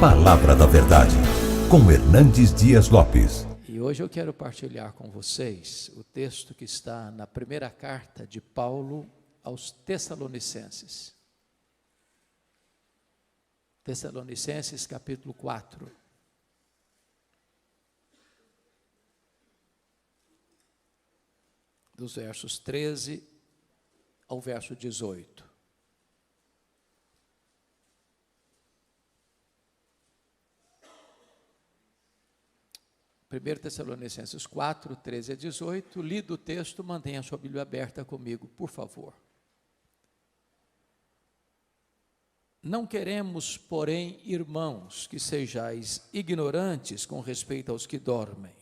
Palavra da Verdade, com Hernandes Dias Lopes. E hoje eu quero partilhar com vocês o texto que está na primeira carta de Paulo aos Tessalonicenses. Tessalonicenses capítulo 4. Dos versos 13 ao verso 18. 1 Tessalonicenses 4, 13 a 18, lido o texto, mantenha a sua Bíblia aberta comigo, por favor. Não queremos, porém, irmãos, que sejais ignorantes com respeito aos que dormem,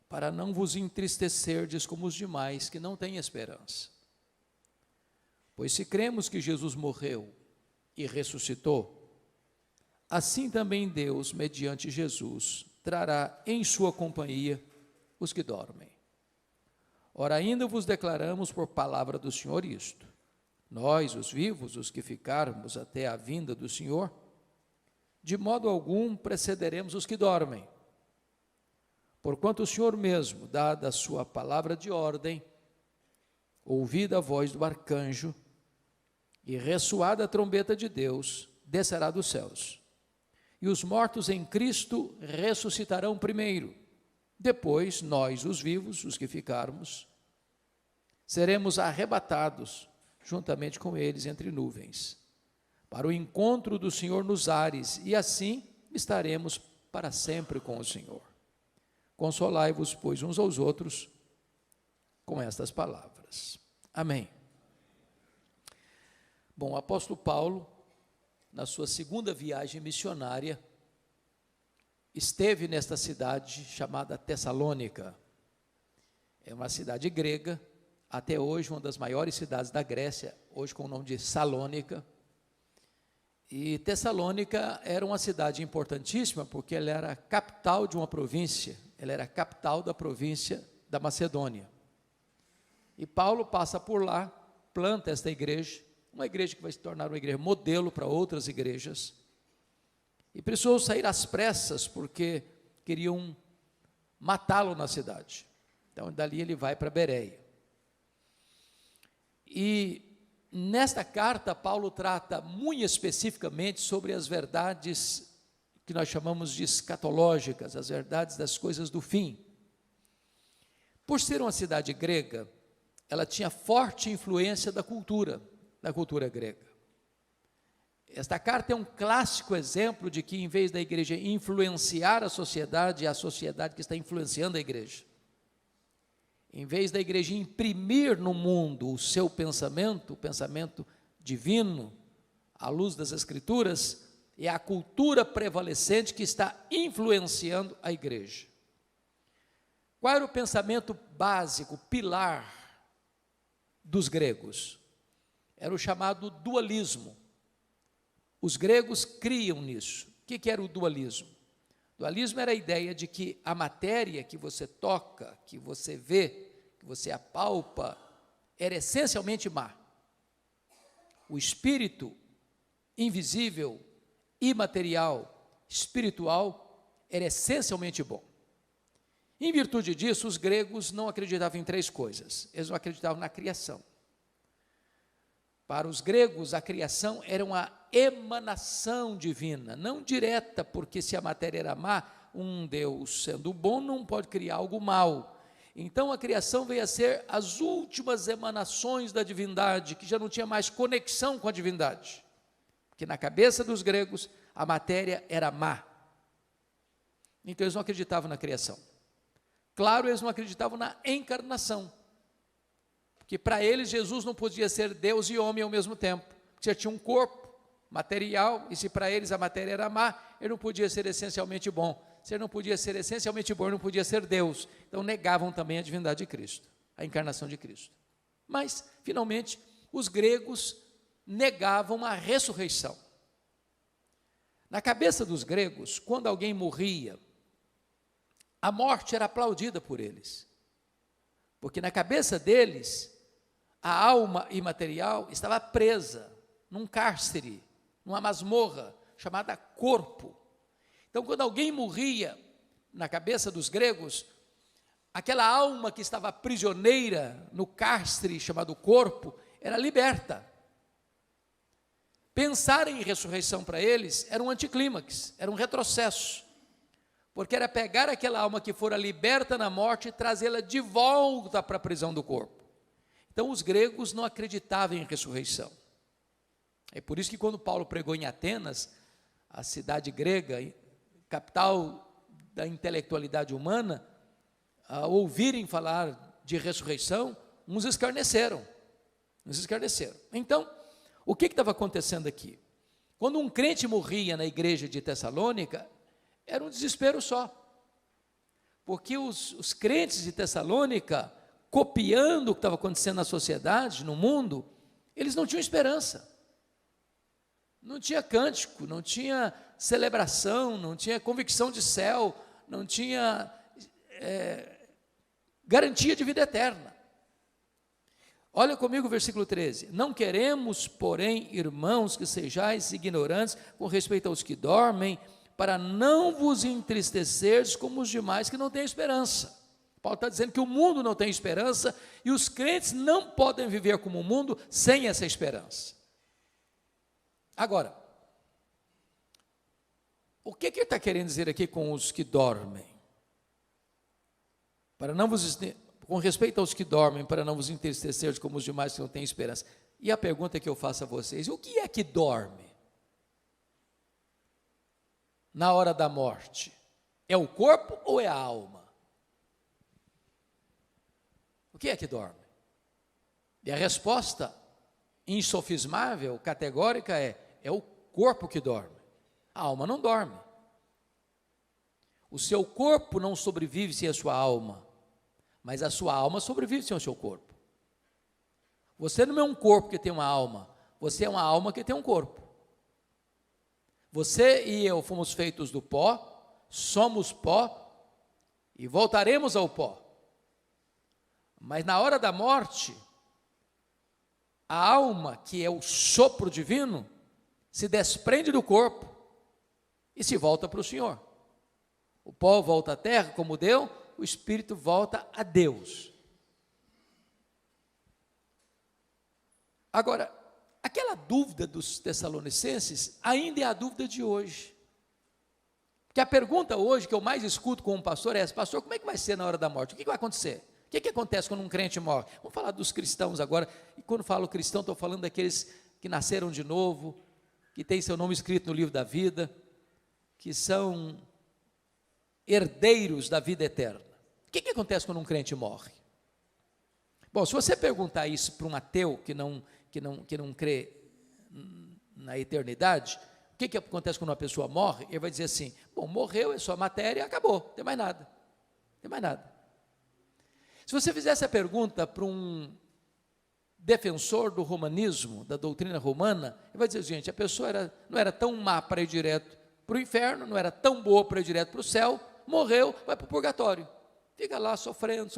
para não vos entristecerdes como os demais que não têm esperança. Pois se cremos que Jesus morreu e ressuscitou, assim também Deus, mediante Jesus, trará em sua companhia os que dormem. Ora, ainda vos declaramos por palavra do Senhor isto: nós, os vivos, os que ficarmos até a vinda do Senhor, de modo algum precederemos os que dormem. Porquanto o Senhor mesmo, dada a sua palavra de ordem, ouvida a voz do arcanjo e ressoada a trombeta de Deus, descerá dos céus. E os mortos em Cristo ressuscitarão primeiro. Depois, nós, os vivos, os que ficarmos, seremos arrebatados juntamente com eles entre nuvens, para o encontro do Senhor nos ares, e assim estaremos para sempre com o Senhor. Consolai-vos, pois, uns aos outros com estas palavras. Amém. Bom, o apóstolo Paulo, na sua segunda viagem missionária, esteve nesta cidade chamada Tessalônica. É uma cidade grega, até hoje uma das maiores cidades da Grécia, hoje com o nome de Salônica. E Tessalônica era uma cidade importantíssima, porque ela era a capital de uma província, ela era a capital da província da Macedônia. E Paulo passa por lá, planta esta igreja, uma igreja que vai se tornar uma igreja modelo para outras igrejas, e precisou sair às pressas, porque queriam matá-lo na cidade. Então, dali ele vai para Bereia. E nesta carta, Paulo trata muito especificamente sobre as verdades que nós chamamos de escatológicas, as verdades das coisas do fim. Por ser uma cidade grega, ela tinha forte influência da cultura grega. Esta carta é um clássico exemplo de que, em vez da igreja influenciar a sociedade, é a sociedade que está influenciando a igreja. Em vez da igreja imprimir no mundo o seu pensamento, o pensamento divino, à luz das Escrituras, é a cultura prevalecente que está influenciando a igreja. Qual era o pensamento básico, pilar dos gregos? Era o chamado dualismo. Os gregos criam nisso. O que era o dualismo? Dualismo era a ideia de que a matéria que você toca, que você vê, que você apalpa, era essencialmente má. O espírito invisível, imaterial, espiritual, era essencialmente bom. Em virtude disso, os gregos não acreditavam em três coisas. Eles não acreditavam na criação. Para os gregos, a criação era uma emanação divina, não direta, porque se a matéria era má, um Deus sendo bom não pode criar algo mau. Então a criação veio a ser as últimas emanações da divindade, que já não tinha mais conexão com a divindade, porque na cabeça dos gregos a matéria era má. Então eles não acreditavam na criação. Claro, eles não acreditavam na encarnação, que para eles Jesus não podia ser Deus e homem ao mesmo tempo, porque já tinha um corpo material, e se para eles a matéria era má, ele não podia ser essencialmente bom. Se ele não podia ser essencialmente bom, ele não podia ser Deus. Então negavam também a divindade de Cristo, a encarnação de Cristo. Mas, finalmente, os gregos negavam a ressurreição. Na cabeça dos gregos, quando alguém morria, a morte era aplaudida por eles, porque na cabeça deles, a alma imaterial estava presa num cárcere, numa masmorra chamada corpo. Então, quando alguém morria, na cabeça dos gregos, aquela alma que estava prisioneira no cárcere chamado corpo, era liberta. Pensar em ressurreição para eles era um anticlímax, era um retrocesso, porque era pegar aquela alma que fora liberta na morte e trazê-la de volta para a prisão do corpo. Então os gregos não acreditavam em ressurreição. É por isso que quando Paulo pregou em Atenas, a cidade grega, capital da intelectualidade humana, ao ouvirem falar de ressurreição, uns escarneceram. Então, o que estava acontecendo aqui? Quando um crente morria na igreja de Tessalônica, era um desespero só, porque os crentes de Tessalônica, copiando o que estava acontecendo na sociedade, no mundo, eles não tinham esperança, não tinha cântico, não tinha celebração, não tinha convicção de céu, não tinha garantia de vida eterna. Olha comigo o versículo 13: não queremos, porém, irmãos, que sejais ignorantes com respeito aos que dormem, para não vos entristecerdes como os demais que não têm esperança. Paulo está dizendo que o mundo não tem esperança, e os crentes não podem viver como o mundo sem essa esperança. Agora, o que ele está querendo dizer aqui com os que dormem? Com respeito aos que dormem, para não vos entristecer como os demais que não têm esperança. E a pergunta que eu faço a vocês: o que é que dorme na hora da morte? É o corpo ou é a alma? O que é que dorme? E a resposta insofismável, categórica é o corpo que dorme. A alma não dorme. O seu corpo não sobrevive sem a sua alma, mas a sua alma sobrevive sem o seu corpo. Você não é um corpo que tem uma alma, você é uma alma que tem um corpo. Você e eu fomos feitos do pó, somos pó e voltaremos ao pó. Mas na hora da morte, a alma, que é o sopro divino, se desprende do corpo e se volta para o Senhor. O pó volta à terra como deu, o espírito volta a Deus. Agora, aquela dúvida dos tessalonicenses ainda é a dúvida de hoje. Porque a pergunta hoje que eu mais escuto com um pastor é essa: pastor, como é que vai ser na hora da morte? O que vai acontecer? O que acontece quando um crente morre? Vamos falar dos cristãos agora. E quando falo cristão, estou falando daqueles que nasceram de novo, que têm seu nome escrito no livro da vida, que são herdeiros da vida eterna. O que acontece quando um crente morre? Bom, se você perguntar isso para um ateu que não crê na eternidade, o que acontece quando uma pessoa morre? Ele vai dizer assim: bom, morreu, é só matéria, acabou, não tem mais nada. Não tem mais nada. Se você fizesse a pergunta para um defensor do romanismo, da doutrina romana, ele vai dizer: gente, a pessoa não era tão má para ir direto para o inferno, não era tão boa para ir direto para o céu, morreu, vai para o purgatório. Fica lá sofrendo,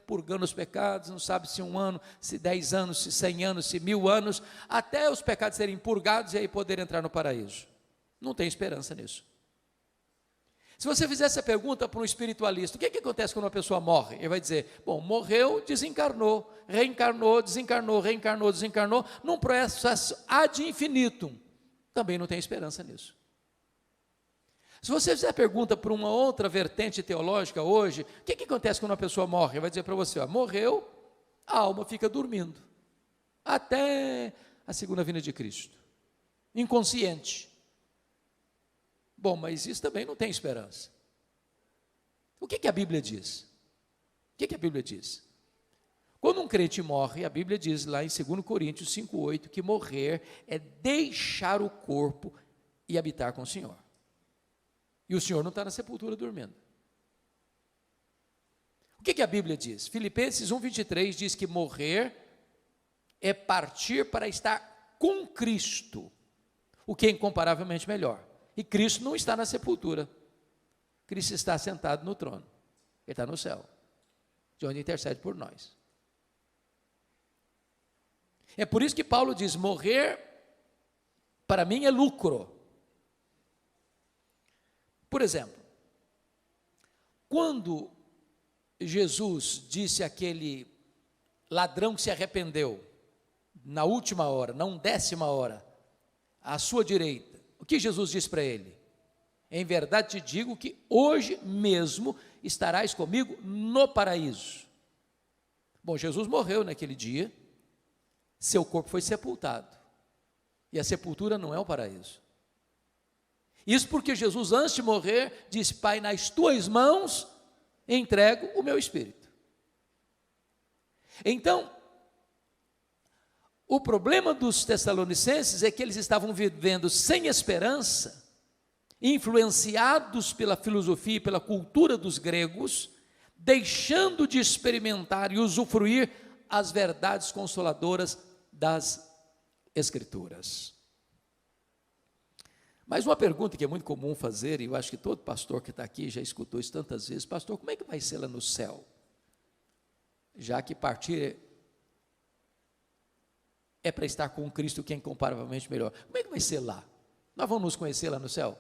purgando os pecados, não sabe se 1 ano, se 10 anos, se 100 anos, se 1000 anos, até os pecados serem purgados e aí poder entrar no paraíso. Não tem esperança nisso. Se você fizesse a pergunta para um espiritualista: o que acontece quando uma pessoa morre? Ele vai dizer: bom, morreu, desencarnou, reencarnou, desencarnou, reencarnou, desencarnou, num processo ad infinitum. Também não tem esperança nisso. Se você fizer a pergunta para uma outra vertente teológica hoje: o que acontece quando uma pessoa morre? Ele vai dizer para você: morreu, a alma fica dormindo, até a segunda vinda de Cristo, inconsciente. Bom, mas isso também não tem esperança. O que a Bíblia diz? O que a Bíblia diz? Quando um crente morre, a Bíblia diz lá em 2 Coríntios 5,8, que morrer é deixar o corpo e habitar com o Senhor. E o Senhor não está na sepultura dormindo. O que a Bíblia diz? Filipenses 1,23 diz que morrer é partir para estar com Cristo, o que é incomparavelmente melhor. E Cristo não está na sepultura. Cristo está sentado no trono. Ele está no céu, de onde intercede por nós. É por isso que Paulo diz: morrer para mim é lucro. Por exemplo, quando Jesus disse àquele ladrão que se arrependeu, na última hora, na 10ª hora, à sua direita, o que Jesus disse para ele? Em verdade te digo que hoje mesmo estarás comigo no paraíso. Bom, Jesus morreu naquele dia, seu corpo foi sepultado, e a sepultura não é o paraíso. Isso porque Jesus, antes de morrer, disse: Pai, nas tuas mãos entrego o meu espírito. Então, o problema dos tessalonicenses é que eles estavam vivendo sem esperança, influenciados pela filosofia e pela cultura dos gregos, deixando de experimentar e usufruir as verdades consoladoras das Escrituras. Mas uma pergunta que é muito comum fazer, e eu acho que todo pastor que está aqui já escutou isso tantas vezes: pastor, como é que vai ser lá no céu? Já que partir é para estar com Cristo, que é incomparavelmente melhor. Como é que vai ser lá? Nós vamos nos conhecer lá no céu?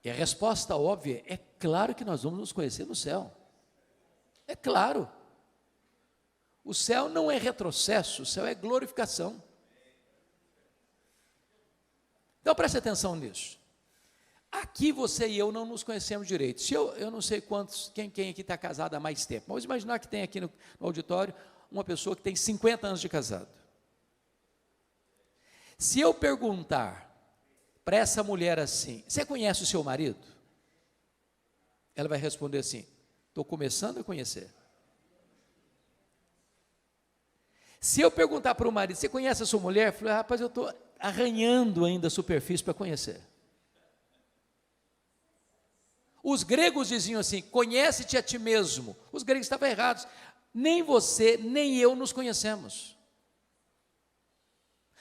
E a resposta óbvia é: claro que nós vamos nos conhecer no céu. É claro. O céu não é retrocesso, o céu é glorificação. Então preste atenção nisso. Aqui você e eu não nos conhecemos direito. Se eu não sei quantos, quem aqui está casado há mais tempo. Vamos imaginar que tem aqui no auditório uma pessoa que tem 50 anos de casado. Se eu perguntar para essa mulher assim: você conhece o seu marido? Ela vai responder assim: estou começando a conhecer. Se eu perguntar para o marido: você conhece a sua mulher? Eu falei: rapaz, eu estou arranhando ainda a superfície para conhecer. Os gregos diziam assim: conhece-te a ti mesmo. Os gregos estavam errados. Nem você, nem eu nos conhecemos.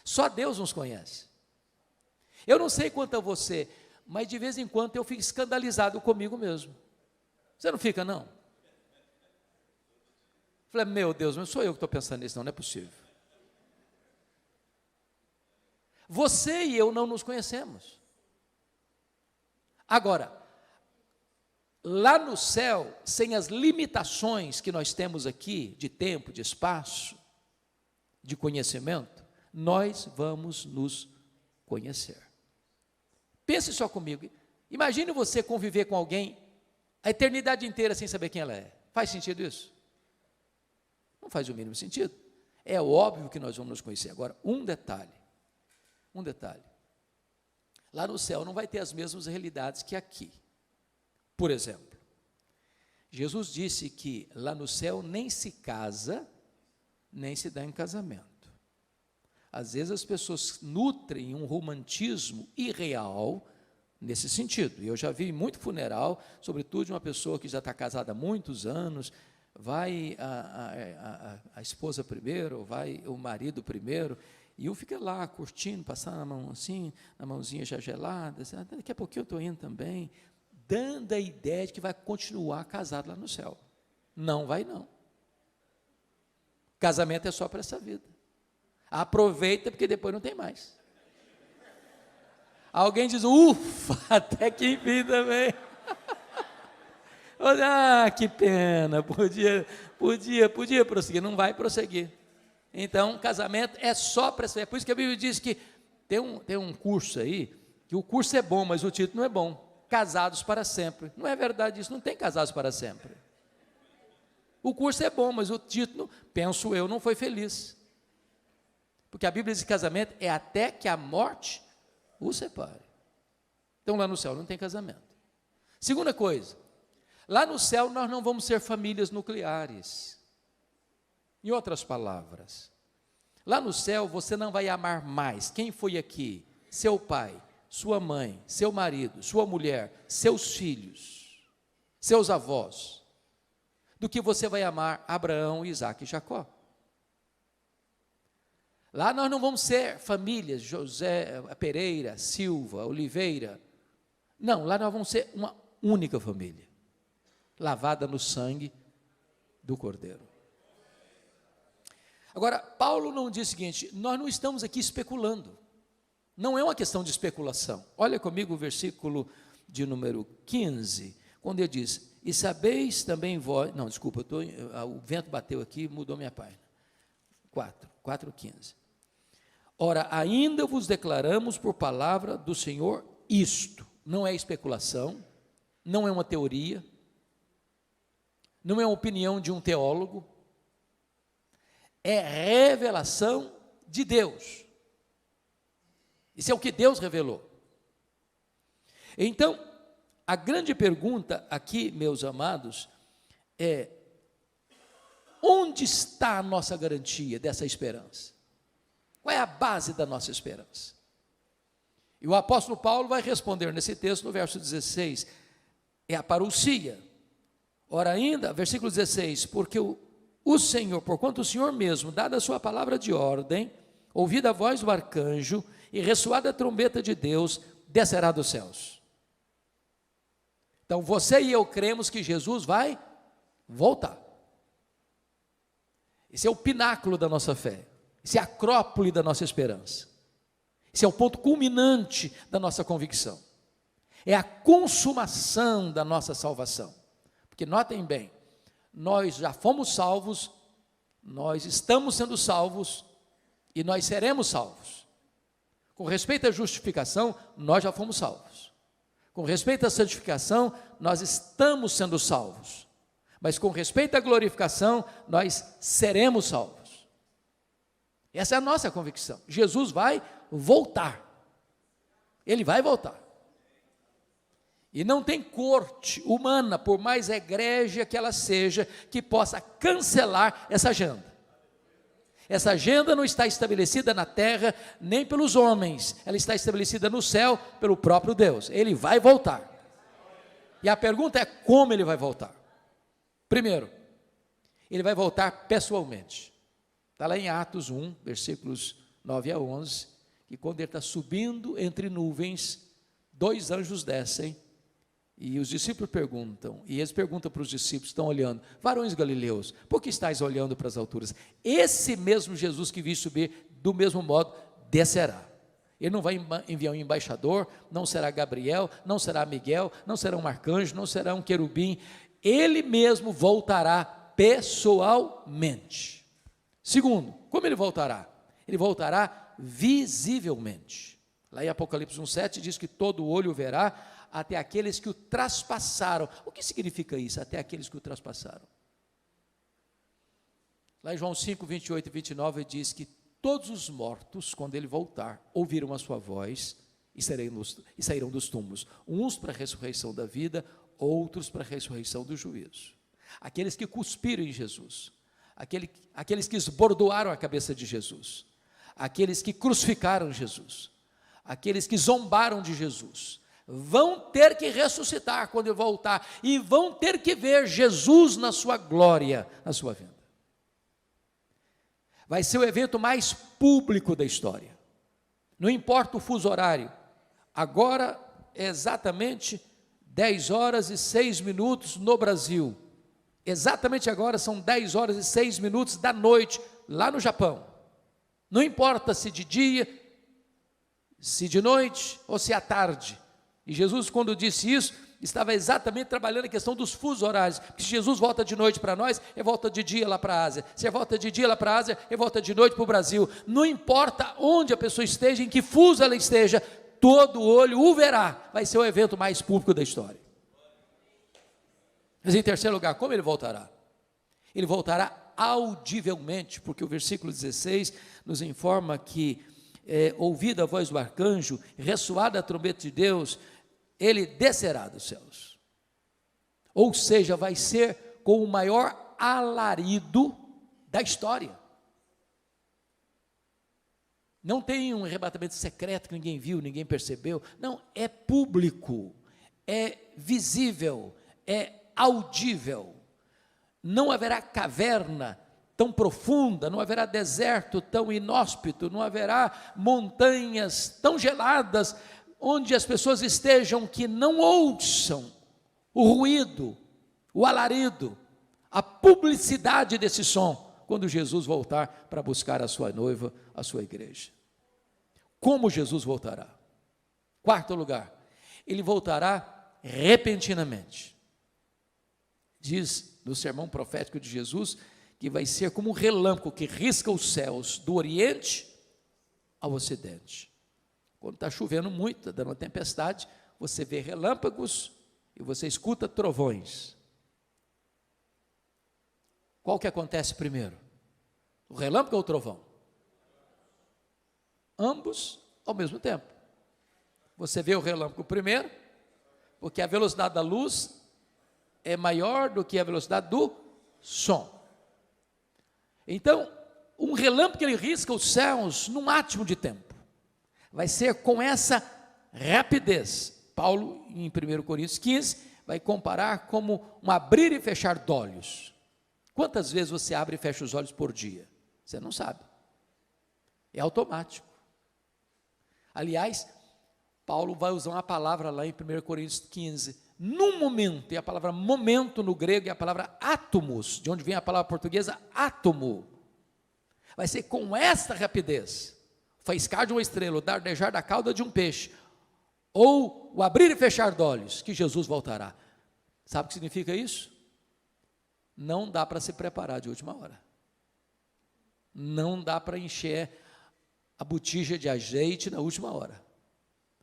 Só Deus nos conhece. Eu não sei quanto a você, mas de vez em quando eu fico escandalizado comigo mesmo. Você não fica, não? Falei: meu Deus, não sou eu que estou pensando nisso, não é possível. Você e eu não nos conhecemos. Agora, lá no céu, sem as limitações que nós temos aqui, de tempo, de espaço, de conhecimento, nós vamos nos conhecer. Pense só comigo. Imagine você conviver com alguém a eternidade inteira sem saber quem ela é. Faz sentido isso? Não faz o mínimo sentido. É óbvio que nós vamos nos conhecer. Agora, um detalhe. Lá no céu não vai ter as mesmas realidades que aqui. Por exemplo, Jesus disse que lá no céu nem se casa, nem se dá em casamento. Às vezes as pessoas nutrem um romantismo irreal nesse sentido. E eu já vi muito funeral, sobretudo de uma pessoa que já está casada há muitos anos, vai a esposa primeiro, vai o marido primeiro, e um fica lá curtindo, passando a mão assim, na mãozinha já gelada, assim, daqui a pouquinho eu estou indo também, dando a ideia de que vai continuar casado lá no céu. Não vai, não. Casamento é só para essa vida. Aproveita, porque depois não tem mais. Alguém diz: ufa, até que enfim também. Ah, que pena, podia prosseguir. Não vai prosseguir. Então, casamento é só para essa vida. É por isso que a Bíblia diz que tem um curso aí, que o curso é bom, mas o título não é bom. Casados para sempre. Não é verdade isso, não tem casados para sempre. O curso é bom, mas o título, penso eu, não foi feliz. Porque a Bíblia diz que casamento é até que a morte o separe. Então lá no céu não tem casamento. Segunda coisa, lá no céu nós não vamos ser famílias nucleares. Em outras palavras, lá no céu você não vai amar mais quem foi aqui, seu pai, sua mãe, seu marido, sua mulher, seus filhos, seus avós, do que você vai amar Abraão, Isaque e Jacó. Lá nós não vamos ser famílias, José, Pereira, Silva, Oliveira. Não, lá nós vamos ser uma única família, lavada no sangue do Cordeiro. Agora, Paulo não diz o seguinte: nós não estamos aqui especulando. Não é uma questão de especulação. Olha comigo o versículo de número 15, quando ele diz: e sabeis também vós, não, desculpa, o vento bateu aqui, mudou minha página, 4:15. Ora, ainda vos declaramos por palavra do Senhor isto, não é especulação, não é uma teoria, não é uma opinião de um teólogo, é revelação de Deus. Isso é o que Deus revelou. Então, a grande pergunta aqui, meus amados, é: onde está a nossa garantia dessa esperança? Qual é a base da nossa esperança? E o apóstolo Paulo vai responder nesse texto, no verso 16, é a parousia. Ora ainda, versículo 16, porque o Senhor, porquanto o Senhor mesmo, dada a sua palavra de ordem, ouvida a voz do arcanjo, e ressoada a trombeta de Deus, descerá dos céus. Então você e eu cremos que Jesus vai voltar. Esse é o pináculo da nossa fé. Esse é a acrópole da nossa esperança. Esse é o ponto culminante da nossa convicção. É a consumação da nossa salvação. Porque notem bem, nós já fomos salvos, nós estamos sendo salvos e nós seremos salvos. Com respeito à justificação, nós já fomos salvos. Com respeito à santificação, nós estamos sendo salvos. Mas com respeito à glorificação, nós seremos salvos. Essa é a nossa convicção. Jesus vai voltar. Ele vai voltar. E não tem corte humana, por mais egrégia que ela seja, que possa cancelar essa agenda. Essa agenda não está estabelecida na terra, nem pelos homens, ela está estabelecida no céu, pelo próprio Deus. Ele vai voltar. E a pergunta é: como ele vai voltar? Primeiro, ele vai voltar pessoalmente. Está lá em Atos 1, versículos 9 a 11, que quando ele está subindo entre nuvens, 2 anjos descem, e os discípulos perguntam, e eles perguntam para os discípulos, estão olhando: varões galileus, por que estáis olhando para as alturas? Esse mesmo Jesus que vi subir, do mesmo modo, descerá. Ele não vai enviar um embaixador, não será Gabriel, não será Miguel, não será um arcanjo, não será um querubim. Ele mesmo voltará pessoalmente. Segundo, como ele voltará? Ele voltará visivelmente. Lá em Apocalipse 1,7 diz que todo olho o verá, até aqueles que o traspassaram. O que significa isso? Até aqueles que o traspassaram. Lá em João 5, 28 e 29 diz que todos os mortos, quando ele voltar, ouviram a sua voz e sairão dos túmulos, uns para a ressurreição da vida, outros para a ressurreição do juízo. Aqueles que cuspiram em Jesus, aqueles que esbordoaram a cabeça de Jesus, aqueles que crucificaram Jesus, aqueles que zombaram de Jesus, vão ter que ressuscitar quando ele voltar, e vão ter que ver Jesus na sua glória, na sua vinda. Vai ser o evento mais público da história, não importa o fuso horário. Agora é exatamente 10 horas e 6 minutos no Brasil, exatamente agora são 10 horas e 6 minutos da noite, lá no Japão. Não importa se de dia, se de noite ou se à tarde. E Jesus, quando disse isso, estava exatamente trabalhando a questão dos fusos horários, porque se Jesus volta de noite para nós, ele volta de dia lá para a Ásia. Se ele volta de dia lá para a Ásia, ele volta de noite para o Brasil. Não importa onde a pessoa esteja, em que fuso ela esteja, todo olho o verá. Vai ser o evento mais público da história. Mas em terceiro lugar, como ele voltará? Ele voltará audivelmente, porque o versículo 16 nos informa que, ouvida a voz do arcanjo, ressoada a trombeta de Deus, ele descerá dos céus. Ou seja, vai ser com o maior alarido da história. Não tem um arrebatamento secreto que ninguém viu, ninguém percebeu. Não, é público, é visível, é audível. Não haverá caverna tão profunda, não haverá deserto tão inóspito, não haverá montanhas tão geladas, onde as pessoas estejam que não ouçam o ruído, o alarido, a publicidade desse som, quando Jesus voltar para buscar a sua noiva, a sua igreja. como Jesus voltará. Quarto lugar, ele voltará repentinamente. Diz no sermão profético de Jesus que vai ser como um relâmpago que risca os céus do Oriente ao Ocidente. Quando está chovendo muito, está dando uma tempestade, você vê relâmpagos e você escuta trovões. Qual que acontece primeiro? O relâmpago ou o trovão? Ambos ao mesmo tempo. Você vê o relâmpago primeiro, porque a velocidade da luz é maior do que a velocidade do som. Então, um relâmpago ele risca os céus num átimo de tempo. Vai ser com essa rapidez. Paulo, em 1 Coríntios 15, vai comparar como um abrir e fechar de olhos. Quantas vezes você abre e fecha os olhos por dia? Você não sabe. É automático. Aliás, Paulo vai usar uma palavra lá em 1 Coríntios 15, num momento, e a palavra momento no grego é a palavra átomos, de onde vem a palavra portuguesa átomo. Vai ser com esta rapidez, faiscar de uma estrela, o dardejar da cauda de um peixe, ou o abrir e fechar de olhos, que Jesus voltará. Sabe o que significa isso? Não dá para se preparar de última hora. Não dá para encher a botija de azeite na última hora.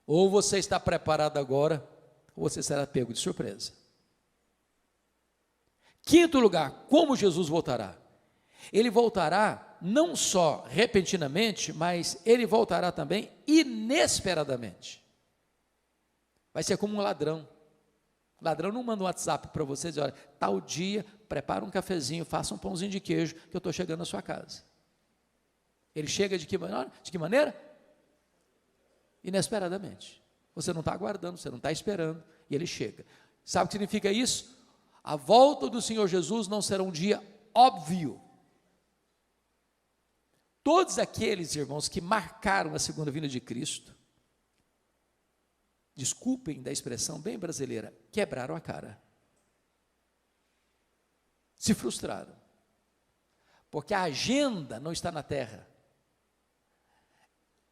Ou você está preparado agora, ou você será pego de surpresa. Quinto lugar, como Jesus voltará? Ele voltará não só repentinamente, mas ele voltará também inesperadamente. Vai ser como um ladrão. O ladrão não manda um WhatsApp para você e diz, olha, tal dia, prepara um cafezinho, faça um pãozinho de queijo, que eu estou chegando na sua casa. Ele chega de que maneira? De que maneira? Inesperadamente. Você não está aguardando, você não está esperando, e ele chega. Sabe o que significa isso? A volta do Senhor Jesus não será um dia óbvio. Todos aqueles, irmãos, que marcaram a segunda vinda de Cristo, desculpem da expressão bem brasileira, quebraram a cara. Se frustraram. Porque a agenda não está na terra.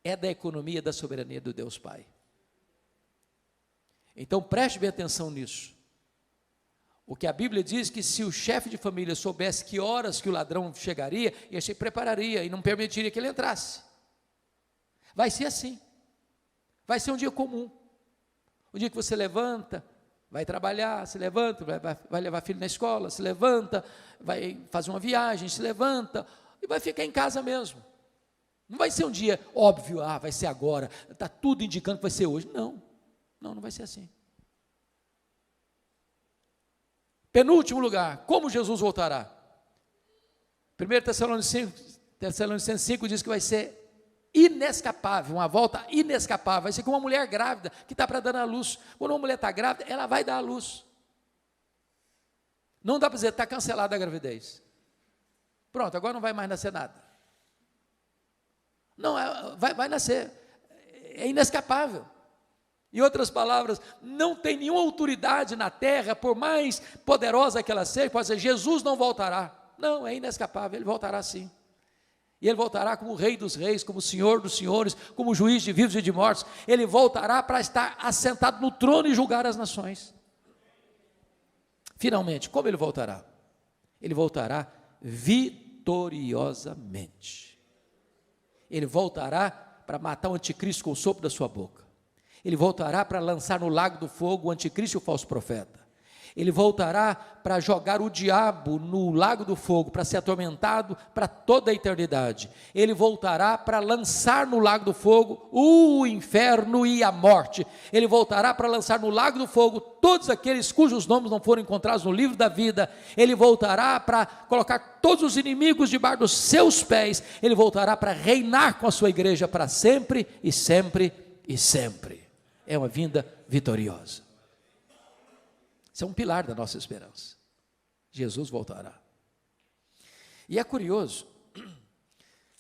É da economia da soberania do Deus Pai. Então preste bem atenção nisso. O que a Bíblia diz que se o chefe de família soubesse que horas que o ladrão chegaria, ele se prepararia e não permitiria que ele entrasse. Vai ser assim. Vai ser um dia comum. O dia que você levanta, vai trabalhar, se levanta, vai levar filho na escola, se levanta, vai fazer uma viagem, se levanta e vai ficar em casa mesmo. Não vai ser um dia óbvio, vai ser agora, está tudo indicando que vai ser hoje. Não vai ser assim. Penúltimo lugar, como Jesus voltará? 1 Tessalonicenses 5 diz que vai ser inescapável, uma volta inescapável. Vai ser como uma mulher grávida que está para dar à luz. Quando uma mulher está grávida, ela vai dar à luz. Não dá para dizer, está cancelada a gravidez. Pronto, agora não vai mais nascer nada. Não, vai nascer. É inescapável. Em outras palavras, não tem nenhuma autoridade na terra, por mais poderosa que ela seja, pode dizer, Jesus não voltará. Não, é inescapável, ele voltará sim. E ele voltará como o Rei dos Reis, como o Senhor dos Senhores, como o Juiz de vivos e de mortos. Ele voltará para estar assentado no trono e julgar as nações. Finalmente, como ele voltará? Ele voltará vitoriosamente. Ele voltará para matar o anticristo com o sopro da sua boca. Ele voltará para lançar no lago do fogo o anticristo e o falso profeta. Ele voltará para jogar o diabo no lago do fogo, para ser atormentado para toda a eternidade. Ele voltará para lançar no lago do fogo o inferno e a morte. Ele voltará para lançar no lago do fogo todos aqueles cujos nomes não foram encontrados no livro da vida. Ele voltará para colocar todos os inimigos debaixo dos seus pés. Ele voltará para reinar com a sua igreja para sempre e sempre e sempre. É uma vinda vitoriosa. Isso é um pilar da nossa esperança. Jesus voltará. E é curioso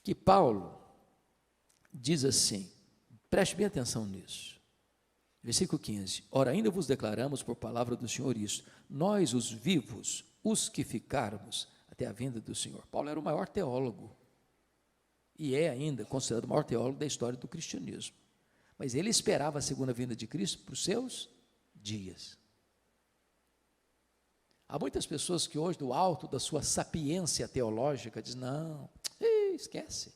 que Paulo diz assim, preste bem atenção nisso. Versículo 15. Ora, ainda vos declaramos por palavra do Senhor isso, nós os vivos, os que ficarmos até a vinda do Senhor. Paulo era o maior teólogo e é ainda considerado o maior teólogo da história do cristianismo. Mas ele esperava a segunda vinda de Cristo para os seus dias. Há muitas pessoas que hoje, do alto da sua sapiência teológica, dizem, não, esquece,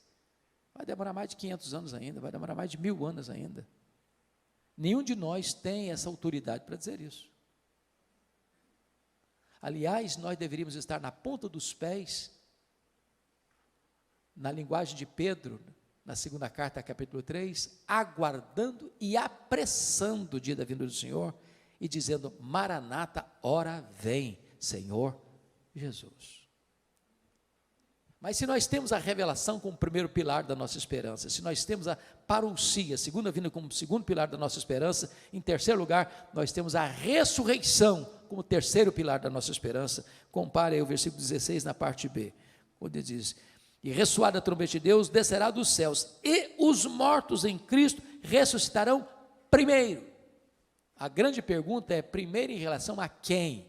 vai demorar mais de 500 anos ainda, vai demorar mais de 1000 anos ainda. Nenhum de nós tem essa autoridade para dizer isso. Aliás, nós deveríamos estar na ponta dos pés, na linguagem de Pedro, na segunda carta, capítulo 3, aguardando e apressando o dia da vinda do Senhor, e dizendo, Maranata, ora vem, Senhor Jesus. Mas se nós temos a revelação como primeiro pilar da nossa esperança, se nós temos a parousia, a segunda vinda como segundo pilar da nossa esperança, em terceiro lugar, nós temos a ressurreição como terceiro pilar da nossa esperança. Compare aí o versículo 16 na parte B, onde ele diz, e ressoada a trombeta de Deus, descerá dos céus, e os mortos em Cristo ressuscitarão primeiro. A grande pergunta é, primeiro em relação a quem?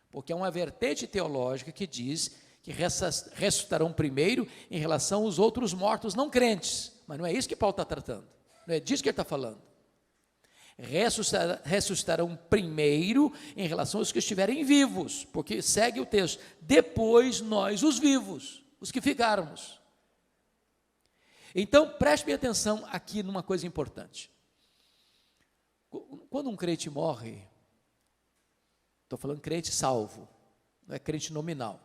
Porque é uma vertente teológica que diz que ressuscitarão primeiro em relação aos outros mortos não crentes, mas não é isso que Paulo está tratando, não é disso que ele está falando. Ressuscitarão primeiro em relação aos que estiverem vivos, porque segue o texto, depois nós os vivos, os que ficarmos. Então preste bem atenção aqui numa coisa importante. Quando um crente morre, estou falando crente salvo, não é crente nominal,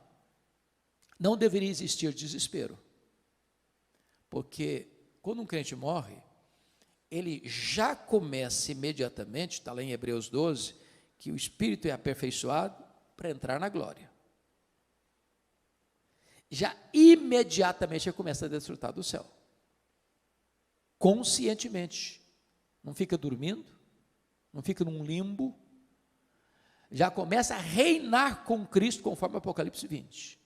não deveria existir desespero, porque quando um crente morre, ele já começa imediatamente, está lá em Hebreus 12, que o espírito é aperfeiçoado para entrar na glória. Já imediatamente ele começa a desfrutar do céu, conscientemente, não fica dormindo, não fica num limbo, já começa a reinar com Cristo, conforme Apocalipse 20.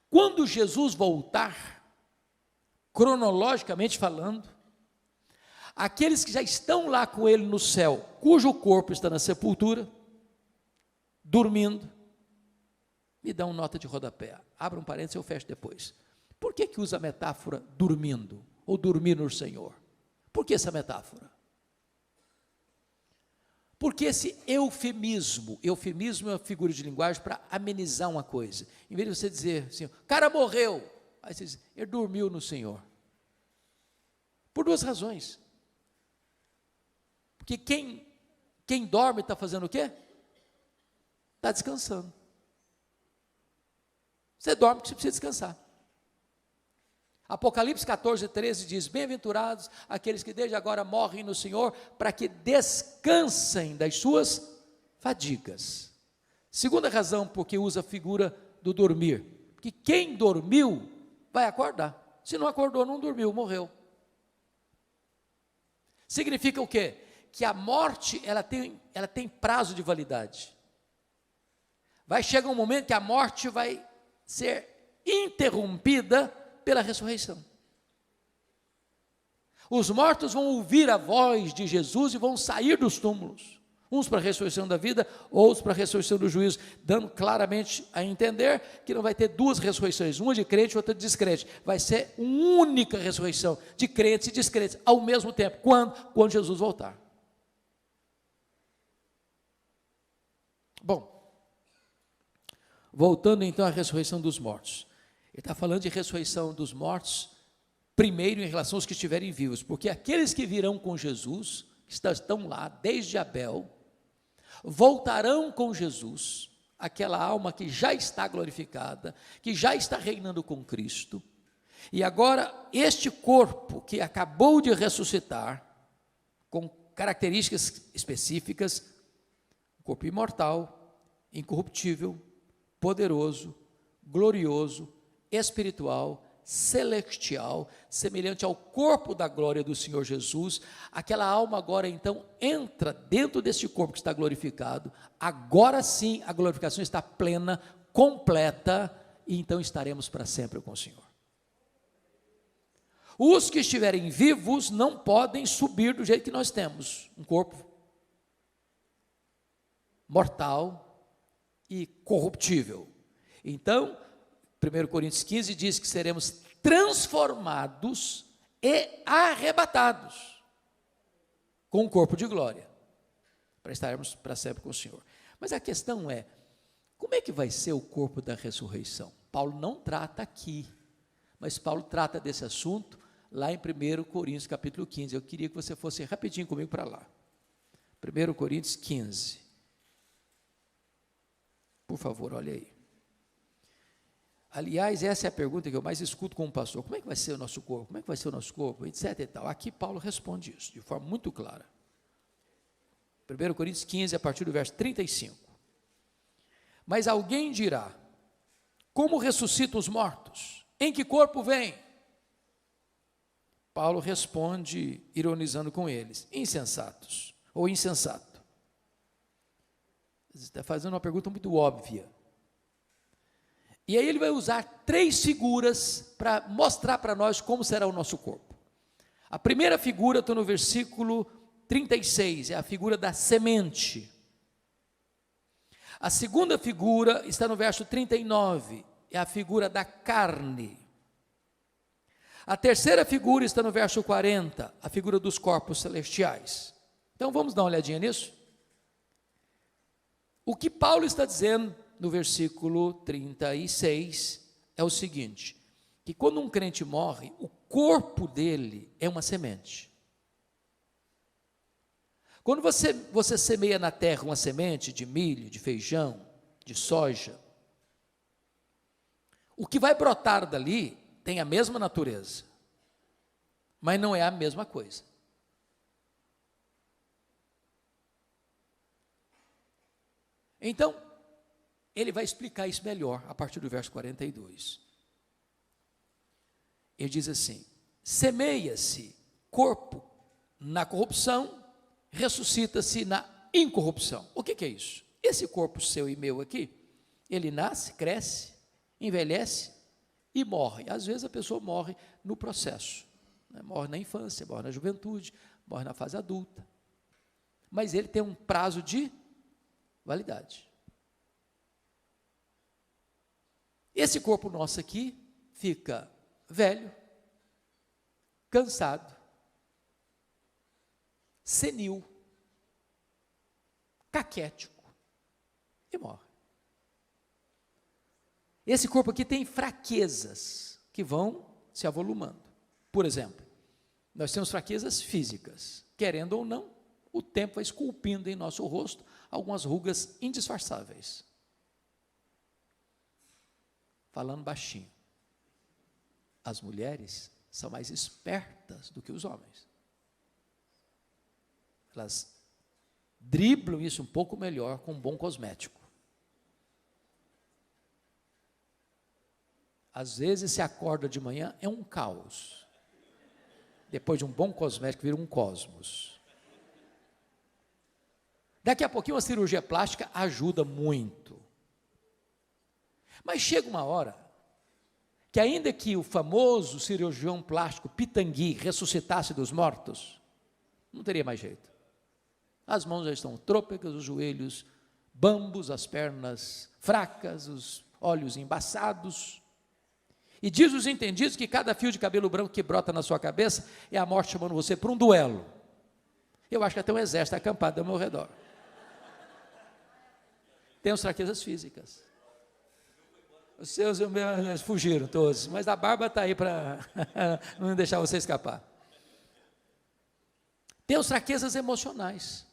Quando Jesus voltar, cronologicamente falando, aqueles que já estão lá com ele no céu, cujo corpo está na sepultura, dormindo, me dão nota de rodapé, abra um parênteses, eu fecho depois. Por que usa a metáfora dormindo, ou dormir no Senhor? Por que essa metáfora? Porque esse eufemismo é uma figura de linguagem para amenizar uma coisa. Em vez de você dizer assim, o cara morreu, aí você diz, ele dormiu no Senhor. Por duas razões. Porque quem dorme está fazendo o quê? Está descansando. Você dorme porque você precisa descansar. Apocalipse 14, 13 diz, bem-aventurados aqueles que desde agora morrem no Senhor, para que descansem das suas fadigas. Segunda razão porque usa a figura do dormir, porque quem dormiu vai acordar, se não acordou, não dormiu, morreu. Significa o quê? Que a morte, ela tem prazo de validade. Vai chegar um momento que a morte vai ser interrompida pela ressurreição. Os mortos vão ouvir a voz de Jesus e vão sair dos túmulos, uns para a ressurreição da vida, outros para a ressurreição do juízo, dando claramente a entender que não vai ter duas ressurreições, uma de crente e outra de descrente, vai ser uma única ressurreição, de crentes e descrentes, ao mesmo tempo. Quando Jesus voltar. Bom, voltando então à ressurreição dos mortos. Ele está falando de ressurreição dos mortos, primeiro em relação aos que estiverem vivos, porque aqueles que virão com Jesus, que estão lá desde Abel, voltarão com Jesus, aquela alma que já está glorificada, que já está reinando com Cristo, e agora este corpo que acabou de ressuscitar, com características específicas, corpo imortal, incorruptível, poderoso, glorioso, espiritual, celestial, semelhante ao corpo da glória do Senhor Jesus. Aquela alma agora então entra dentro deste corpo que está glorificado. Agora sim a glorificação está plena, completa, e então estaremos para sempre com o Senhor. Os que estiverem vivos não podem subir do jeito que nós temos, um corpo mortal e corruptível. Então, 1 Coríntios 15 diz que seremos transformados e arrebatados com um corpo de glória, para estarmos para sempre com o Senhor. Mas a questão é, como é que vai ser o corpo da ressurreição? Paulo não trata aqui, mas Paulo trata desse assunto lá em 1 Coríntios capítulo 15. Eu queria que você fosse rapidinho comigo para lá. 1 Coríntios 15. Por favor, olha aí. Aliás, essa é a pergunta que eu mais escuto com o pastor. Como é que vai ser o nosso corpo? Como é que vai ser o nosso corpo? Etc e tal. Aqui Paulo responde isso, de forma muito clara. 1 Coríntios 15, a partir do verso 35. Mas alguém dirá, como ressuscitam os mortos? Em que corpo vem? Paulo responde, ironizando com eles, insensatos, ou insensato. Ele está fazendo uma pergunta muito óbvia. E aí ele vai usar 3 figuras para mostrar para nós como será o nosso corpo. A primeira figura, estou no versículo 36, é a figura da semente. A segunda figura está no verso 39, é a figura da carne. A terceira figura está no verso 40, a figura dos corpos celestiais. Então vamos dar uma olhadinha nisso? O que Paulo está dizendo no versículo 36 é o seguinte, que quando um crente morre, o corpo dele é uma semente. Quando você semeia na terra uma semente de milho, de feijão, de soja, o que vai brotar dali tem a mesma natureza, mas não é a mesma coisa. Então, ele vai explicar isso melhor a partir do verso 42. Ele diz assim: semeia-se corpo na corrupção, ressuscita-se na incorrupção. O que é isso? Esse corpo seu e meu aqui, ele nasce, cresce, envelhece e morre. Às vezes a pessoa morre no processo, né? Morre na infância, morre na juventude, morre na fase adulta. Mas ele tem um prazo de validade. Esse corpo nosso aqui fica velho, cansado, senil, caquético e morre. Esse corpo aqui tem fraquezas que vão se avolumando. Por exemplo, nós temos fraquezas físicas. Querendo ou não, o tempo vai esculpindo em nosso rosto algumas rugas indisfarçáveis. Falando baixinho, as mulheres são mais espertas do que os homens. Elas driblam isso um pouco melhor com um bom cosmético. Às vezes se acorda de manhã, é um caos. Depois de um bom cosmético, vira um cosmos. Daqui a pouquinho, uma cirurgia plástica ajuda muito. Mas chega uma hora que, ainda que o famoso cirurgião plástico Pitangui ressuscitasse dos mortos, não teria mais jeito. As mãos já estão trôpegas, os joelhos bambos, as pernas fracas, os olhos embaçados. E diz os entendidos que cada fio de cabelo branco que brota na sua cabeça é a morte chamando você para um duelo. Eu acho que até um exército acampado ao meu redor. Temos fraquezas físicas. Os seus fugiram todos, mas a barba está aí para não deixar você escapar. Temos fraquezas emocionais.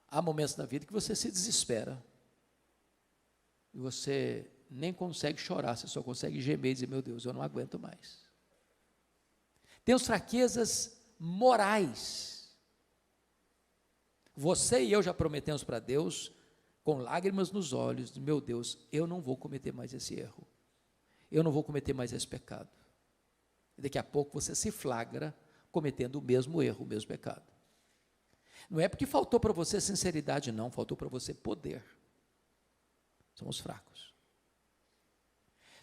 Há momentos na vida que você se desespera. E você nem consegue chorar, você só consegue gemer e dizer, meu Deus, eu não aguento mais. Temos fraquezas morais. Você e eu já prometemos para Deus, com lágrimas nos olhos, meu Deus, eu não vou cometer mais esse erro. Eu não vou cometer mais esse pecado. E daqui a pouco você se flagra cometendo o mesmo erro, o mesmo pecado. Não é porque faltou para você sinceridade, não, faltou para você poder. Somos fracos.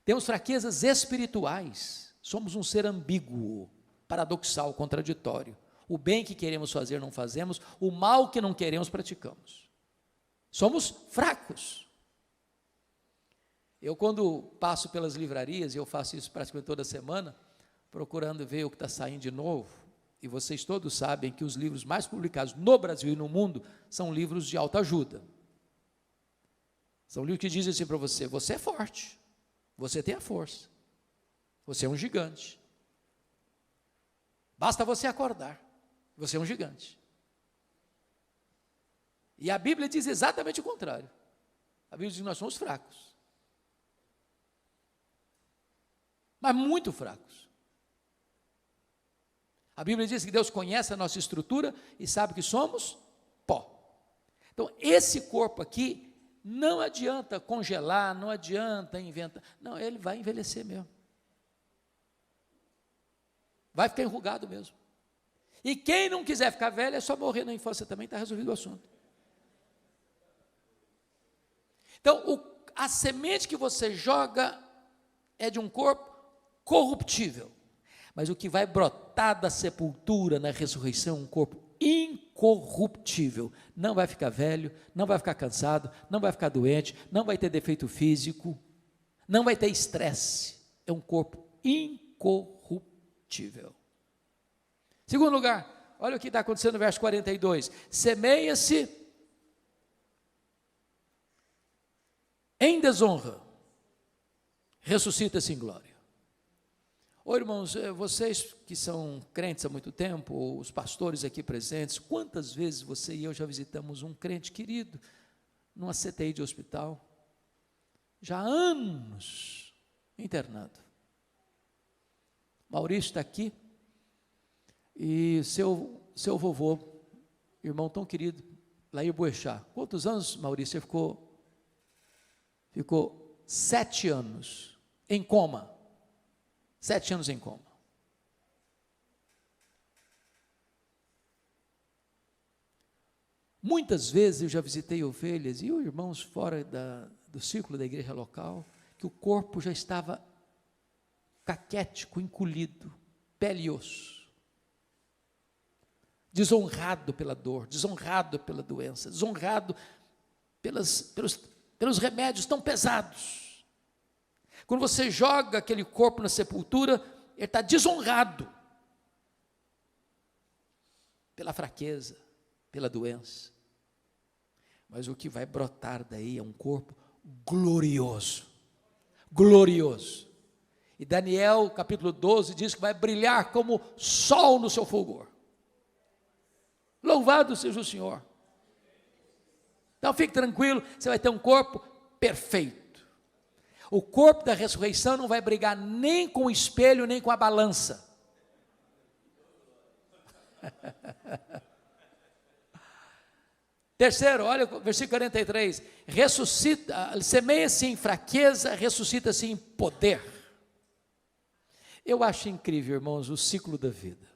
Temos fraquezas espirituais, somos um ser ambíguo, paradoxal, contraditório. O bem que queremos fazer não fazemos, o mal que não queremos praticamos. Somos fracos. Eu, quando passo pelas livrarias, e eu faço isso praticamente toda semana, procurando ver o que está saindo de novo, e vocês todos sabem que os livros mais publicados no Brasil e no mundo são livros de autoajuda. São livros que dizem assim para você: você é forte, você tem a força, você é um gigante. Basta você acordar, você é um gigante. E a Bíblia diz exatamente o contrário. A Bíblia diz que nós somos fracos. Mas muito fracos. A Bíblia diz que Deus conhece a nossa estrutura e sabe que somos pó. Então, esse corpo aqui, não adianta congelar, não adianta inventar. Não, ele vai envelhecer mesmo. Vai ficar enrugado mesmo. E quem não quiser ficar velho, é só morrer na infância também, está resolvido o assunto. Então, a semente que você joga é de um corpo corruptível. Mas o que vai brotar da sepultura na ressurreição é um corpo incorruptível. Não vai ficar velho, não vai ficar cansado, não vai ficar doente, não vai ter defeito físico, não vai ter estresse. É um corpo incorruptível. Segundo lugar, olha o que está acontecendo no verso 42. Semeia-se em desonra, ressuscita-se em glória. Ô irmãos, vocês que são crentes há muito tempo, ou os pastores aqui presentes, quantas vezes você e eu já visitamos um crente querido numa CTI de hospital, já há anos internado. Maurício está aqui, e seu vovô, irmão tão querido, Lair Boechat. Quantos anos, Maurício, você ficou 7 anos em coma. 7 anos em coma. Muitas vezes eu já visitei ovelhas e irmãos fora do círculo da igreja local, que o corpo já estava caquético, encolhido, pele e osso, desonrado pela dor, desonrado pela doença, desonrado pelos remédios tão pesados. Quando você joga aquele corpo na sepultura, ele está desonrado pela fraqueza, pela doença. Mas o que vai brotar daí é um corpo glorioso, glorioso. E Daniel, capítulo 12, diz que vai brilhar como sol no seu fulgor. Louvado seja o Senhor. Então fique tranquilo, você vai ter um corpo perfeito. O corpo da ressurreição não vai brigar nem com o espelho, nem com a balança. Terceiro, olha o versículo 43. Ressuscita, semeia-se em fraqueza, ressuscita-se em poder. Eu acho incrível, irmãos, o ciclo da vida.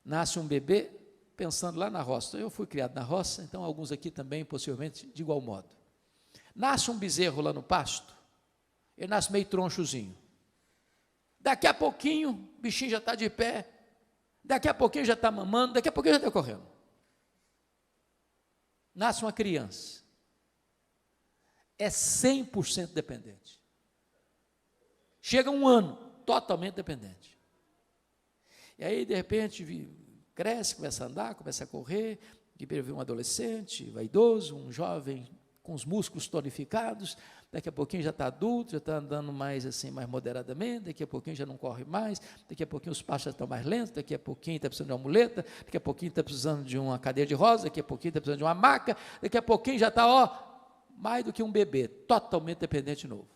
Nasce um bebê, pensando lá na roça. Eu fui criado na roça, então alguns aqui também, possivelmente, de igual modo. Nasce um bezerro lá no pasto, ele nasce meio tronchozinho. Daqui a pouquinho, o bichinho já está de pé, daqui a pouquinho já está mamando, daqui a pouquinho já está correndo. Nasce uma criança, é 100% dependente. Chega um ano, totalmente dependente. E aí, de repente, cresce, começa a andar, começa a correr, de repente um adolescente, vaidoso, um jovem com os músculos tonificados, daqui a pouquinho já está adulto, já está andando mais assim, mais moderadamente, daqui a pouquinho já não corre mais, daqui a pouquinho os passos já estão mais lentos, daqui a pouquinho está precisando de uma muleta, daqui a pouquinho está precisando de uma cadeira de rosa, daqui a pouquinho está precisando de uma maca, daqui a pouquinho já está, mais do que um bebê, totalmente dependente de novo.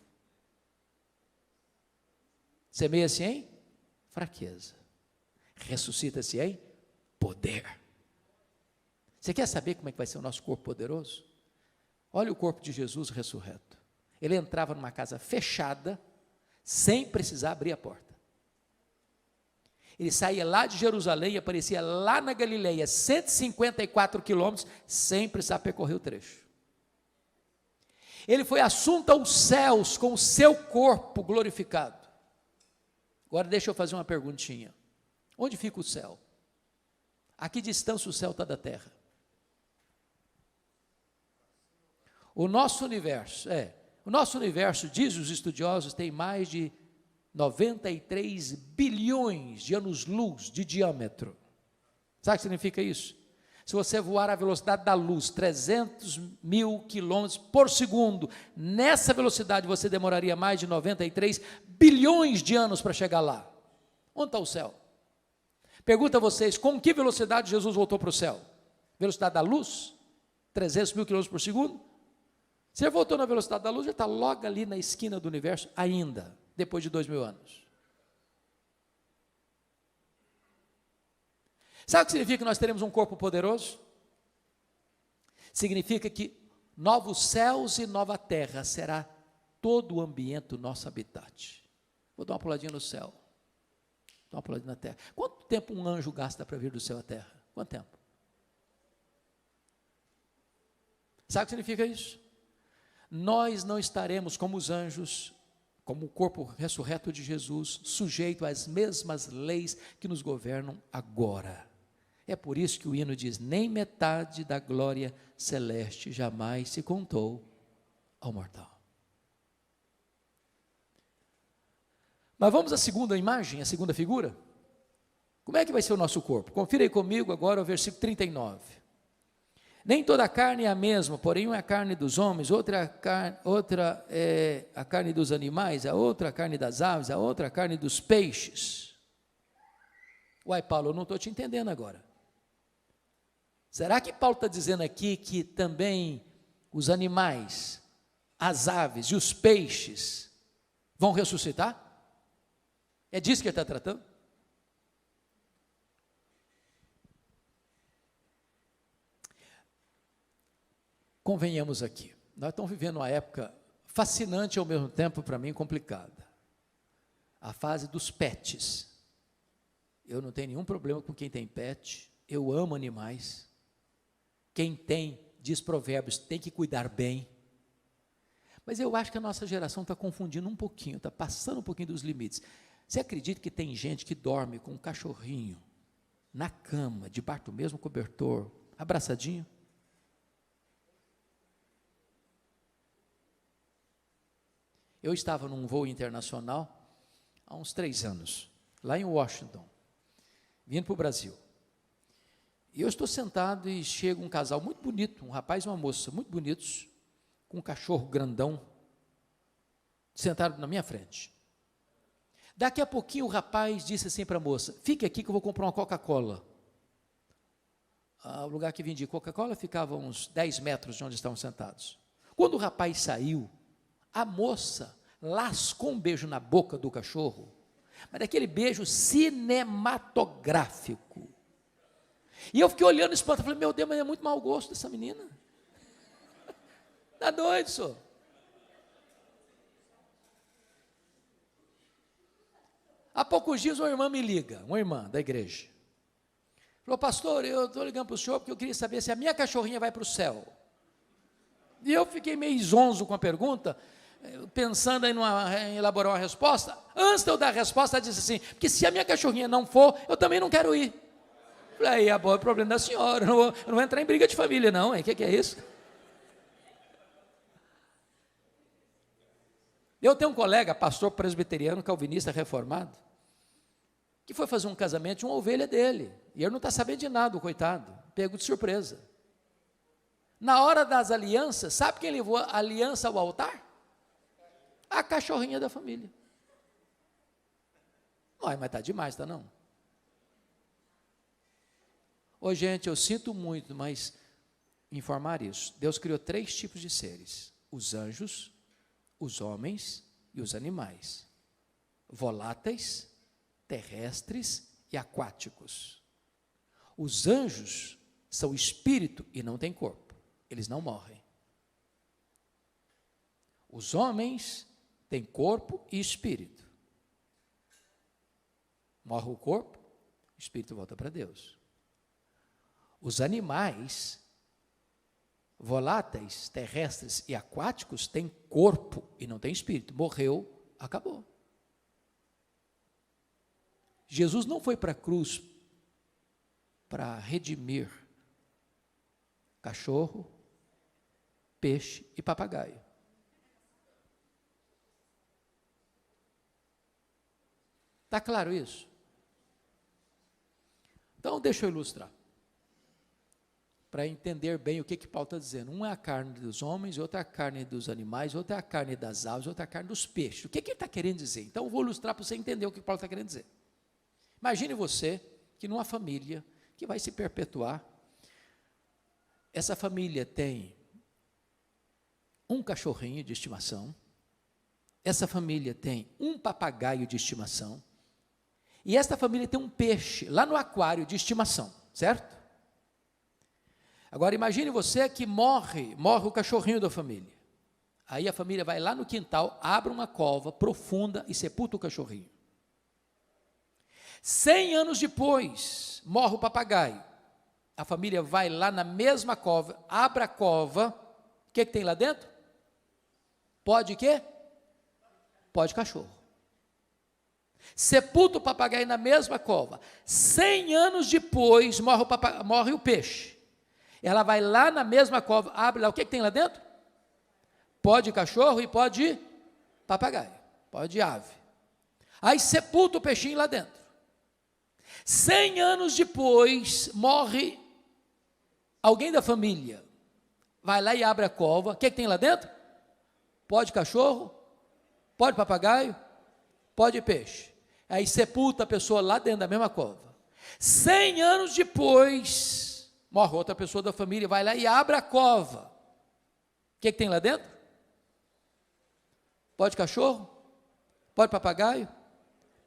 Semeia-se em fraqueza, ressuscita-se em poder. Você quer saber como é que vai ser o nosso corpo poderoso? Olha o corpo de Jesus ressurreto. Ele entrava numa casa fechada, sem precisar abrir a porta. Ele saía lá de Jerusalém e aparecia lá na Galileia, 154 quilômetros, sem precisar percorrer o trecho. Ele foi assunto aos céus com o seu corpo glorificado. Agora deixa eu fazer uma perguntinha. Onde fica o céu? A que distância o céu está da terra? O nosso universo, O nosso universo, dizem os estudiosos, tem mais de 93 bilhões de anos-luz de diâmetro. Sabe o que significa isso? Se você voar à velocidade da luz, 300 mil quilômetros por segundo, nessa velocidade você demoraria mais de 93 bilhões de anos para chegar lá. Onde está o céu? Pergunto a vocês, com que velocidade Jesus voltou para o céu? Velocidade da luz? 300 mil quilômetros por segundo? Se ele voltou na velocidade da luz, ele está logo ali na esquina do universo ainda, depois de 2000 anos. Sabe o que significa que nós teremos um corpo poderoso? Significa que novos céus e nova terra será todo o ambiente do nosso habitat. Vou dar uma puladinha no céu, dar uma puladinha na terra. Quanto tempo um anjo gasta para vir do céu à terra? Quanto tempo? Sabe o que significa isso? Nós não estaremos como os anjos, como o corpo ressurreto de Jesus, sujeito às mesmas leis que nos governam agora. É por isso que o hino diz, nem metade da glória celeste jamais se contou ao mortal. Mas vamos à segunda imagem, à segunda figura? Como é que vai ser o nosso corpo? Confira aí comigo agora o versículo 39. Nem toda a carne é a mesma, porém uma é a carne dos homens, outra é a carne dos animais, a outra a carne das aves, a outra a carne dos peixes. Uai, Paulo, eu não estou te entendendo agora. Será que Paulo está dizendo aqui que também os animais, as aves e os peixes vão ressuscitar? É disso que ele está tratando? Convenhamos aqui, nós estamos vivendo uma época fascinante e ao mesmo tempo, para mim, complicada. A fase dos pets. Eu não tenho nenhum problema com quem tem pet, eu amo animais. Quem tem, diz Provérbios, tem que cuidar bem. Mas eu acho que a nossa geração está confundindo um pouquinho, está passando um pouquinho dos limites. Você acredita que tem gente que dorme com um cachorrinho na cama, debaixo do mesmo cobertor, abraçadinho? Eu estava num voo internacional há uns 3 anos, lá em Washington, vindo para o Brasil. E eu estou sentado e chega um casal muito bonito, um rapaz e uma moça, muito bonitos, com um cachorro grandão, sentado na minha frente. Daqui a pouquinho o rapaz disse assim para a moça, fique aqui que eu vou comprar uma Coca-Cola. O lugar que vendia Coca-Cola ficava a uns 10 metros de onde estavam sentados. Quando o rapaz saiu, a moça lascou um beijo na boca do cachorro, mas daquele beijo cinematográfico. E eu fiquei olhando espanto, falei, meu Deus, mas é muito mau gosto dessa menina. Está doido, senhor. Há poucos dias uma irmã me liga, uma irmã da igreja. Falou, pastor, eu estou ligando para o senhor porque eu queria saber se a minha cachorrinha vai para o céu. E eu fiquei meio zonzo com a pergunta, pensando em elaborar uma resposta. Antes de eu dar a resposta, ela disse assim, porque se a minha cachorrinha não for, eu também não quero ir. Falei, é o problema da senhora, eu não vou entrar em briga de família não, o que é isso? Eu tenho um colega, pastor presbiteriano, calvinista, reformado, que foi fazer um casamento de uma ovelha dele, e ele não está sabendo de nada, o coitado, pego de surpresa. Na hora das alianças, sabe quem levou a aliança ao altar? A cachorrinha da família. Mas está demais, está não? Ô gente, eu sinto muito, mas informar isso. Deus criou 3 tipos de seres: os anjos, os homens e os animais. Voláteis, terrestres e aquáticos. Os anjos são espírito e não têm corpo. Eles não morrem. Os homens têm corpo e espírito. Morre o corpo, o espírito volta para Deus. Os animais, voláteis, terrestres e aquáticos, têm corpo e não têm espírito. Morreu, acabou. Jesus não foi para a cruz para redimir cachorro, peixe e papagaio. Está claro isso? Então, deixa eu ilustrar, para entender bem o que Paulo está dizendo. Um é a carne dos homens, outra é a carne dos animais, outra é a carne das aves, outra é a carne dos peixes. O que ele está querendo dizer? Então, eu vou ilustrar para você entender o que Paulo está querendo dizer. Imagine você que numa família que vai se perpetuar, essa família tem um cachorrinho de estimação, essa família tem um papagaio de estimação, e esta família tem um peixe lá no aquário de estimação, certo? Agora imagine você que morre o cachorrinho da família. Aí a família vai lá no quintal, abre uma cova profunda e sepulta o cachorrinho. 100 anos depois, morre o papagaio. A família vai lá na mesma cova, abre a cova, o que tem lá dentro? Pó de quê? Pó de cachorro. Sepulta o papagaio na mesma cova. 100 anos depois, morre o peixe. Ela vai lá na mesma cova, abre lá, o que tem lá dentro? Pó de cachorro e pó de papagaio, pó de ave. Aí sepulta o peixinho lá dentro. 100 anos depois, morre alguém da família. Vai lá e abre a cova, o que tem lá dentro? Pó de cachorro, pó de papagaio, pó de peixe. Aí sepulta a pessoa lá dentro da mesma cova. 100 anos depois, morre outra pessoa da família, vai lá e abre a cova. O que tem lá dentro? Pó de cachorro, pó de papagaio,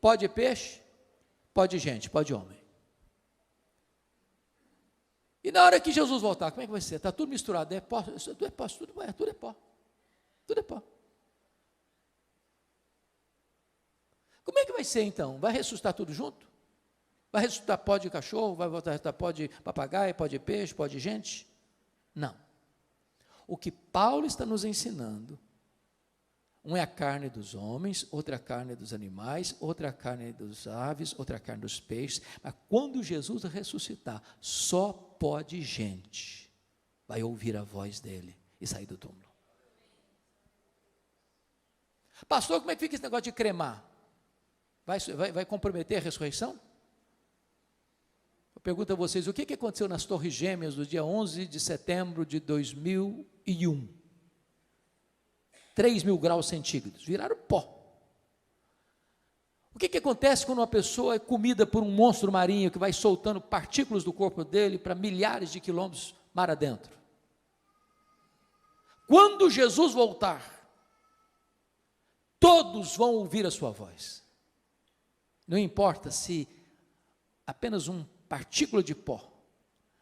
pó de peixe, pó de gente, pó de homem. E na hora que Jesus voltar, como é que vai ser? Está tudo misturado, é pó, tudo é pó, tudo é pó. Tudo é pó. Como é que vai ser então? Vai ressuscitar tudo junto? Vai ressuscitar pó de cachorro? Vai voltar a ressuscitar pó de papagaio, pó de peixe, pó de gente? Não. O que Paulo está nos ensinando, um é a carne dos homens, outra a carne dos animais, outra a carne dos aves, outra a carne dos peixes, mas quando Jesus ressuscitar, só pó de gente vai ouvir a voz dele e sair do túmulo. Pastor, como é que fica esse negócio de cremar? Vai comprometer a ressurreição? Eu pergunto a vocês, o que aconteceu nas Torres Gêmeas do dia 11 de setembro de 2001? 3.000 graus centígrados, viraram pó. O que acontece quando uma pessoa é comida por um monstro marinho que vai soltando partículas do corpo dele para milhares de quilômetros mar adentro? Quando Jesus voltar, todos vão ouvir a sua voz. Não importa se apenas uma partícula de pó,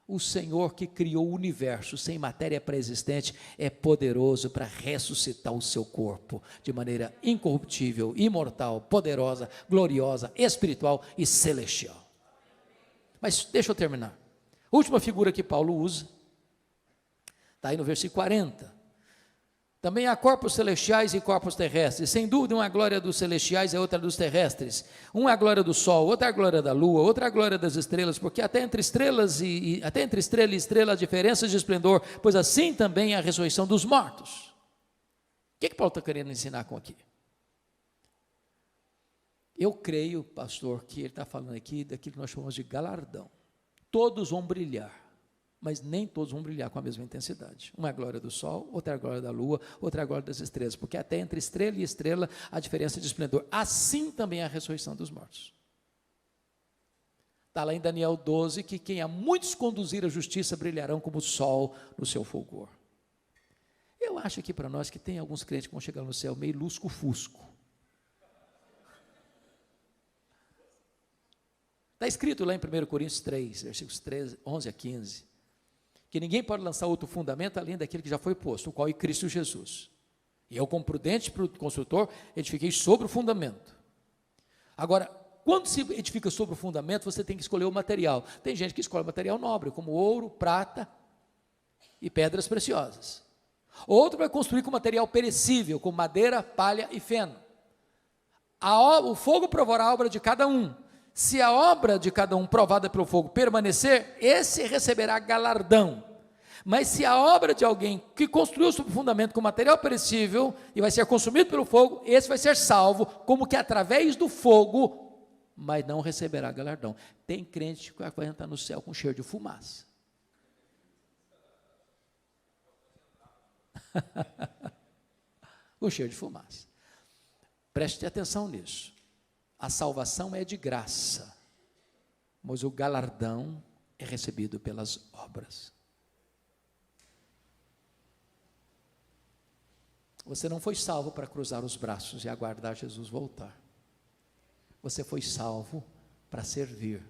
o Senhor que criou o universo sem matéria pré-existente é poderoso para ressuscitar o seu corpo de maneira incorruptível, imortal, poderosa, gloriosa, espiritual e celestial. Mas deixa eu terminar. A última figura que Paulo usa, está aí no versículo 40. Também há corpos celestiais e corpos terrestres. Sem dúvida, uma é a glória dos celestiais e outra dos terrestres. Uma é a glória do sol, outra é a glória da lua, outra é a glória das estrelas, porque até entre estrela e estrela há diferenças de esplendor, pois assim também é a ressurreição dos mortos. O que Paulo está querendo ensinar com aqui? Eu creio, pastor, que ele está falando aqui daquilo que nós chamamos de galardão. Todos vão brilhar, mas nem todos vão brilhar com a mesma intensidade. Uma é a glória do sol, outra é a glória da lua, outra é a glória das estrelas, porque até entre estrela e estrela há diferença de esplendor. Assim também é a ressurreição dos mortos. Está lá em Daniel 12, que quem a muitos conduzir a justiça brilharão como o sol no seu fulgor. Eu acho aqui para nós que tem alguns crentes que vão chegar no céu meio lusco-fusco. Está escrito lá em 1 Coríntios 3, versículos 11 a 15, que ninguém pode lançar outro fundamento além daquele que já foi posto, o qual é Cristo Jesus. E eu, como prudente construtor, edifiquei sobre o fundamento. Agora, quando se edifica sobre o fundamento, você tem que escolher o material. Tem gente que escolhe material nobre, como ouro, prata e pedras preciosas. Outro vai construir com material perecível, como madeira, palha e feno. O fogo provará a obra de cada um. Se a obra de cada um provada pelo fogo permanecer, esse receberá galardão. Mas se a obra de alguém que construiu sobre o fundamento com material perecível e vai ser consumido pelo fogo, esse vai ser salvo, como que através do fogo mas não receberá galardão. Tem crente que vai entrar no céu com cheiro de fumaça. Com cheiro de fumaça. Preste atenção nisso. A salvação é de graça, mas o galardão é recebido pelas obras. Você não foi salvo para cruzar os braços e aguardar Jesus voltar. Você foi salvo para servir,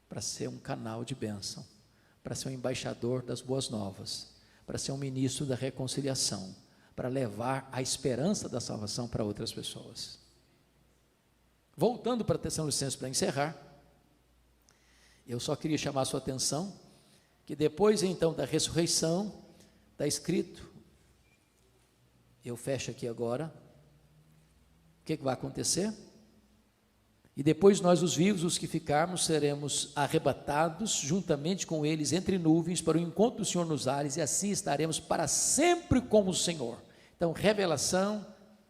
para ser um canal de bênção, para ser um embaixador das boas novas, para ser um ministro da reconciliação, para levar a esperança da salvação para outras pessoas. Voltando para Tessalonicenses para encerrar, eu só queria chamar a sua atenção que depois então da ressurreição, está escrito, eu fecho aqui agora, o que vai acontecer? E depois nós, os vivos, os que ficarmos, seremos arrebatados juntamente com eles entre nuvens para o encontro do Senhor nos ares, e assim estaremos para sempre com o Senhor. Então, revelação,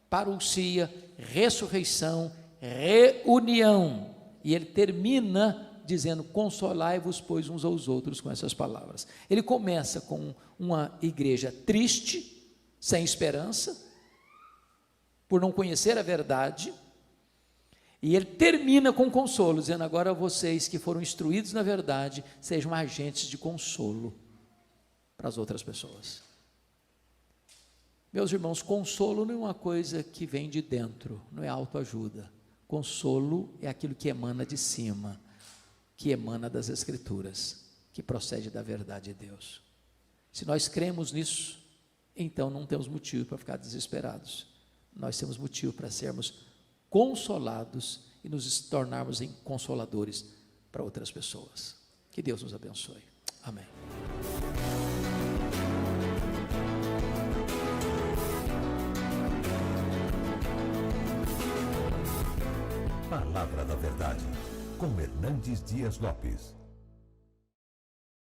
parousia, ressurreição, reunião. E ele termina dizendo: consolai-vos, pois, uns aos outros, com essas palavras. Ele começa com uma igreja triste, sem esperança, por não conhecer a verdade, e ele termina com consolo, dizendo: agora vocês que foram instruídos na verdade, sejam agentes de consolo para as outras pessoas. Meus irmãos, consolo não é uma coisa que vem de dentro, não é autoajuda. Consolo é aquilo que emana de cima, que emana das Escrituras, que procede da verdade de Deus. Se nós cremos nisso, então não temos motivo para ficar desesperados. Nós temos motivo para sermos consolados e nos tornarmos em consoladores para outras pessoas. Que Deus nos abençoe. Amém. Palavra da Verdade, com Hernandes Dias Lopes.